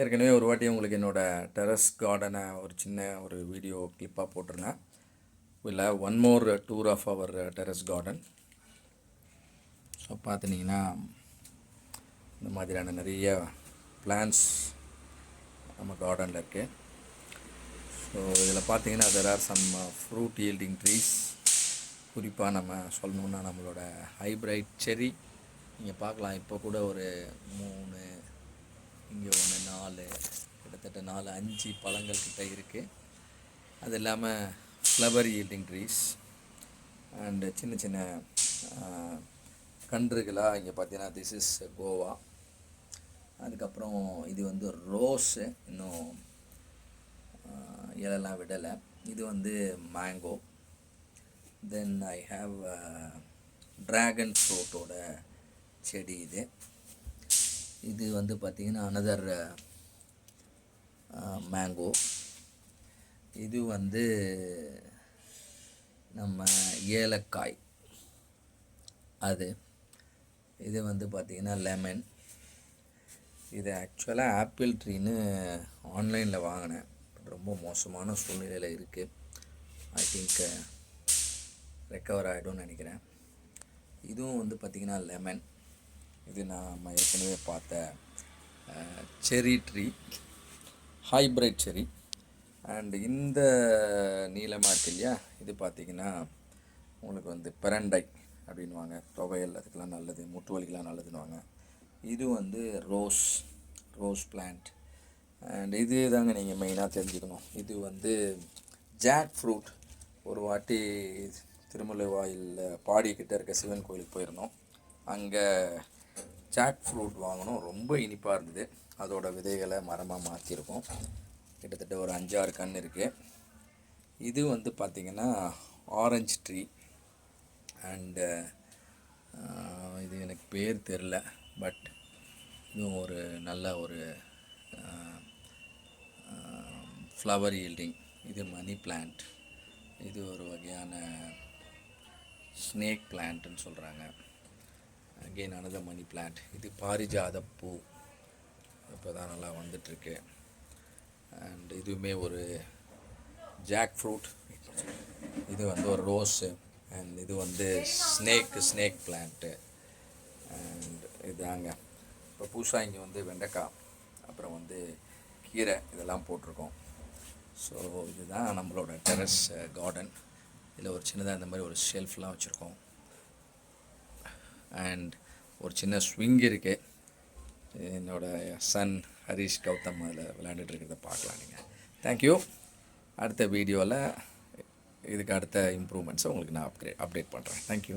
ஏற்கனவே ஒரு வாட்டி உங்களுக்கு என்னோடய டெரஸ் கார்டனை ஒரு சின்ன ஒரு வீடியோ கிளிப்பாக போட்டிருந்தேன். Will have one more tour of our terrace garden. So பார்த்துட்டிங்கன்னா இந்த மாதிரியான நிறைய பிளான்ஸ் நம்ம கார்டனில் இருக்குது. ஸோ இதில் பார்த்தீங்கன்னா there are some fruit yielding trees. குறிப்பாக நம்ம சொல்லணுன்னா நம்மளோட ஹைப்ரைட் செர்ரி நீங்கள் பார்க்கலாம். இப்போ கூட ஒரு 3, இங்கே 1, 4, கிட்டத்தட்ட 4, 5 பழங்கள் கிட்ட இருக்குது. அது இல்லாமல் ஃப்ளவர் ஈல்டிங் ட்ரீஸ் அண்டு சின்ன சின்ன கன்றுகளாக இங்கே பார்த்தீங்கன்னா திஸ் இஸ் கோவா. அதுக்கப்புறம் இது வந்து ரோஸு, இன்னும் இலெல்லாம் விடலை. இது வந்து mango. Then I have dragon ஃப்ரூட்டோட செடி. இது வந்து பார்த்திங்கன்னா அனதர் மேங்கோ. இது வந்து நம்ம ஏலக்காய். இது வந்து பார்த்திங்கன்னா லெமன். இது ஆக்சுவலாக ஆப்பிள் ட்ரீன்னு ஆன்லைனில் வாங்கினேன். ரொம்ப மோசமான சூழ்நிலையில் இருக்குது. ஐ திங்க் ரெக்கவர் ஆகிடும்னு நினைக்கிறேன். இதுவும் வந்து பார்த்திங்கன்னா லெமன். இது நான் ஏற்கனவே பார்த்த cherry tree, hybrid cherry. And இந்த நீளமாக இருக்கு இல்லையா, இது பார்த்திங்கன்னா உங்களுக்கு வந்து பிரண்டை அப்படின்வாங்க. துவையல் அதுக்கெலாம் நல்லது, முட்டு வலிக்கெலாம் நல்லதுன்னுவாங்க. இது வந்து ரோஸ் பிளான்ட். அண்ட் இது தாங்க நீங்கள் மெயினாக தெரிஞ்சுக்கணும். இது வந்து ஜாக் ஃப்ரூட். ஒரு வாட்டி திருமலைவாயில் பாடிக்கிட்ட இருக்க சிவன் கோயிலுக்கு போயிருந்தோம். அங்கே ஜாக் ஃப்ரூட் வாங்கினோம். ரொம்ப இனிப்பாக இருந்தது. அதோட விதைகளை மரமாக மாற்றிருக்கோம். கிட்டத்தட்ட ஒரு 5-6 கன்று இருக்குது. இது வந்து பார்த்திங்கன்னா ஆரஞ்சு ட்ரீ. அண்டு இது எனக்கு பேர் தெரில, பட் இதுவும் ஒரு நல்ல ஒரு ஃப்ளவர் ஈல்டிங். இது மணி பிளான்ட். இது ஒரு வகையான ஸ்னேக் பிளான்ட்டுன்னு சொல்கிறாங்க. Again another money plant. இது பாரிஜாத பூ, இப்போ தான் நல்லா வந்துட்டுருக்கு. அண்ட் இதுவுமே ஒரு ஜாக் ஃப்ரூட். இது வந்து ஒரு ரோஸு. அண்ட் இது வந்து ஸ்னேக் பிளான்ட்டு. அண்ட் இதாங்க இப்போ புதுசாக இங்கே வந்து வெண்டைக்காய், அப்புறம் வந்து கீரை இதெல்லாம் போட்டிருக்கோம். ஸோ இதுதான் நம்மளோட டெரஸ் கார்டன். இதில் ஒரு சின்னதாக இந்த மாதிரி ஒரு ஷெல்ஃப்லாம் வச்சுருக்கோம். அண்ட் ஒரு சின்ன ஸ்விங் இருக்குது. என்னோடய சன் ஹரிஷ் கௌதம் அதில் விளையாண்டுட்டு இருக்கிறத பார்க்கலாம் நீங்கள். தேங்க்யூ. அடுத்த வீடியோவில் இதுக்கு அடுத்த இம்ப்ரூவ்மெண்ட்ஸை உங்களுக்கு நான் அப்டேட் பண்ணுறேன். தேங்க்யூ.